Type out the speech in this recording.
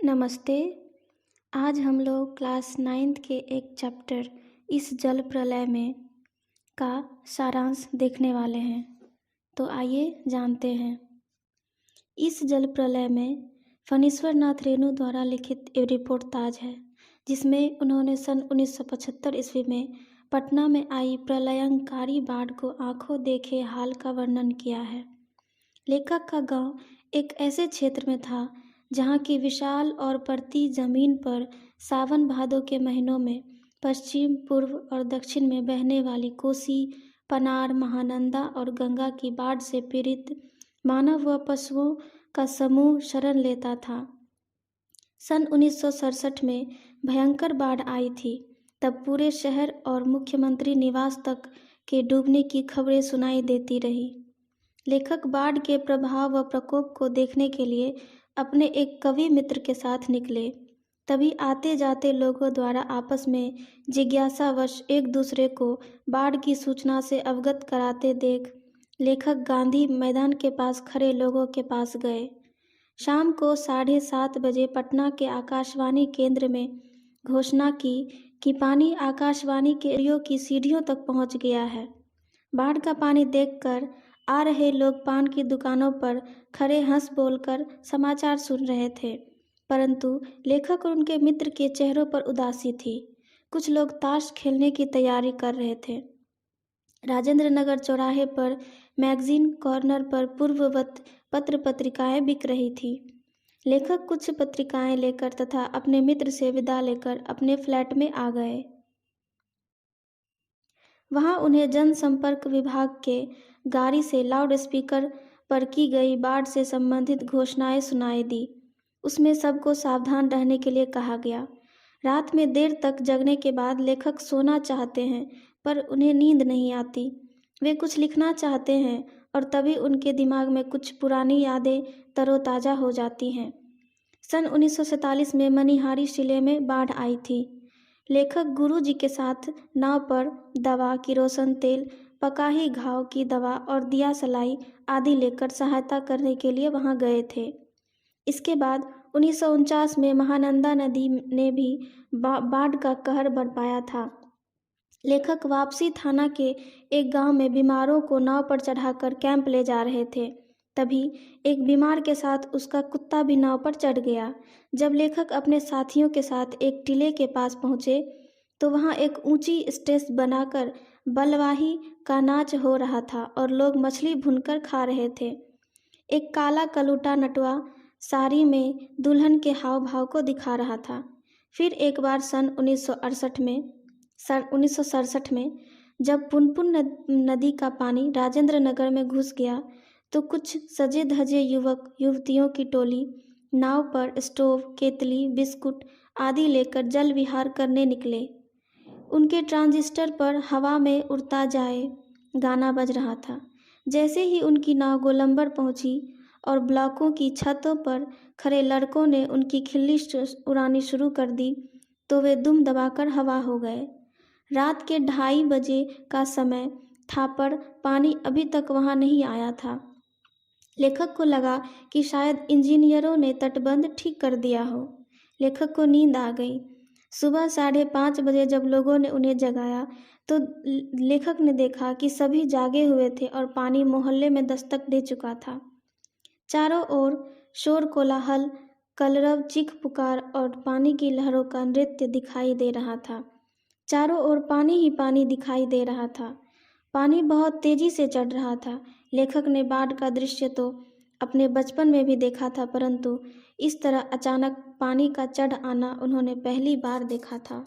नमस्ते। आज हम लोग क्लास 9th के एक चैप्टर इस जल प्रलय में का सारांश देखने वाले हैं। तो आइए जानते हैं। इस जल प्रलय में फणीश्वर नाथ रेणु द्वारा लिखित एक रिपोर्ट ताज है, जिसमें उन्होंने सन 1975 ईस्वी में पटना में आई प्रलयंकारी बाढ़ को आंखों देखे हाल का वर्णन किया है। लेखक का गांव एक ऐसे क्षेत्र में था जहाँ की विशाल और परती जमीन पर सावन भादों के महीनों में पश्चिम, पूर्व और दक्षिण में बहने वाली कोसी, पनार, महानंदा और गंगा की बाढ़ से पीड़ित मानव व पशुओं का समूह शरण लेता था। सन 1967 में भयंकर बाढ़ आई थी। तब पूरे शहर और मुख्यमंत्री निवास तक के डूबने की खबरें सुनाई देती रही। लेखक बाढ़ के प्रभाव व प्रकोप को देखने के लिए अपने एक कवि मित्र के साथ निकले। तभी आते जाते लोगों द्वारा आपस में जिज्ञासावश एक दूसरे को बाढ़ की सूचना से अवगत कराते देख लेखक गांधी मैदान के पास खड़े लोगों के पास गए। शाम को 7:30 बजे पटना के आकाशवाणी केंद्र में घोषणा की कि पानी आकाशवाणी के रेडियो की सीढ़ियों तक पहुंच गया है। बाढ़ का पानी देखकर आ रहे लोग पान की दुकानों पर खड़े हंस बोलकर समाचार सुन रहे थे, परंतु लेखक और उनके मित्र के चेहरों पर उदासी थी। कुछ लोग ताश खेलने की तैयारी कर रहे थे। राजेंद्र नगर चौराहे पर मैगजीन कॉर्नर पर पूर्ववत पत्र पत्रिकाएं बिक रही थी। लेखक कुछ पत्रिकाएं लेकर तथा अपने मित्र से विदा लेकर अपने फ्लैट में आ गए। वहां उन्हें जनसंपर्क विभाग के गाड़ी से लाउड स्पीकर पर की गई बाढ़ से संबंधित घोषणाएं सुनाई दी। उसमें सबको सावधान रहने के लिए कहा गया। रात में देर तक जगने के बाद लेखक सोना चाहते हैं, पर उन्हें नींद नहीं आती। वे कुछ लिखना चाहते हैं और तभी उनके दिमाग में कुछ पुरानी यादें तरोताज़ा हो जाती हैं। सन 1947 में मनिहारी जिले में बाढ़ आई थी। लेखक गुरुजी के साथ नाव पर दवा, किरोसिन तेल, पकाही घाव की दवा और दिया सलाई आदि लेकर सहायता करने के लिए वहां गए थे। इसके बाद 1949 में महानंदा नदी ने भी बाढ़ का कहर बरपाया था। लेखक वापसी थाना के एक गांव में बीमारों को नाव पर चढ़ाकर कैंप ले जा रहे थे। तभी एक बीमार के साथ उसका कुत्ता भी नाव पर चढ़ गया। जब लेखक अपने साथियों के साथ एक टीले के पास पहुंचे तो वहां एक ऊंची स्टेज बनाकर बलवाही का नाच हो रहा था और लोग मछली भूनकर खा रहे थे। एक काला कलूटा नटवा साड़ी में दुल्हन के हाव भाव को दिखा रहा था। फिर एक बार सन 1967 में जब पुनपुन नदी का पानी राजेंद्र नगर में घुस गया तो कुछ सजे धजे युवक युवतियों की टोली नाव पर स्टोव, केतली, बिस्कुट आदि लेकर जल विहार करने निकले। उनके ट्रांजिस्टर पर हवा में उड़ता जाए गाना बज रहा था। जैसे ही उनकी नाव गोलंबर पहुंची और ब्लॉकों की छतों पर खड़े लड़कों ने उनकी खिल्ली उड़ानी शुरू कर दी तो वे दुम दबाकर हवा हो गए। रात के 2:30 बजे का समय था, पर पानी अभी तक वहां नहीं आया था। लेखक को लगा कि शायद इंजीनियरों ने तटबंध ठीक कर दिया हो। लेखक को नींद आ गई। सुबह 5:30 बजे जब लोगों ने उन्हें जगाया तो लेखक ने देखा कि सभी जागे हुए थे और पानी मोहल्ले में दस्तक दे चुका था। चारों ओर शोर कोलाहल, कलरव, चीख पुकार और पानी की लहरों का नृत्य दिखाई दे रहा था। चारों ओर पानी ही पानी दिखाई दे रहा था। पानी बहुत तेजी से चढ़ रहा था। लेखक ने बाढ़ का दृश्य तो अपने बचपन में भी देखा था, परंतु इस तरह अचानक पानी का चढ़ आना उन्होंने पहली बार देखा था।